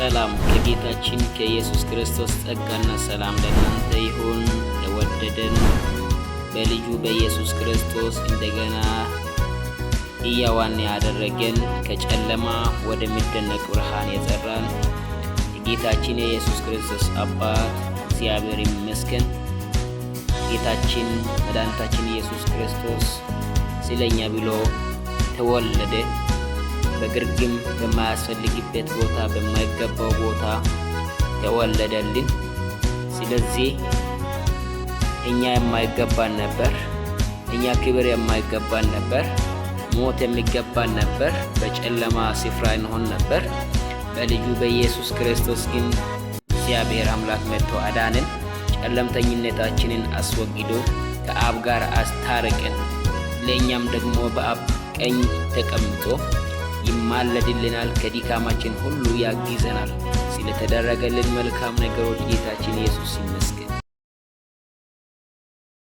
ሰላም ከጌታችን ከኢየሱስ ክርስቶስ ጸጋና ሰላም ለእናንተ ይሁን። ለወደደን በልጁ በኢየሱስ ክርስቶስ እንደገና ሕያዋን ያደረገን ከጨለማ ወደሚደነቅ ብርሃን የጠራን የጌታችን የኢየሱስ ክርስቶስ አባት እግዚአብሔር ይመስገን። ጌታችን መድኃኒታችን ኢየሱስ ክርስቶስ ስለኛ ብሎ ተወለደ። በግርግም በማያስፈልግበት ቦታ በማይገባው ቦታ ተወለደልን። ስለዚህ እኛ የማይገባን ነበር፣ እኛ ክብር የማይገባን ነበር፣ ሞት የሚገባን ነበር፣ በጨለማ ስፍራ እንሆን ነበር። በልጁ በኢየሱስ ክርስቶስ ግን እግዚአብሔር አምላክ መጥቶ አዳነን። ጨለምተኝነታችንን አስወግዶ ከአብ ጋር አስታረቀን። ለእኛም ደግሞ በአብ ቀኝ ተቀምጦ ይማለድልናል፣ ከድካማችን ሁሉ ያግዘናል። ስለተደረገልን መልካም ነገሮች ጌታችን ኢየሱስ ይመስገን።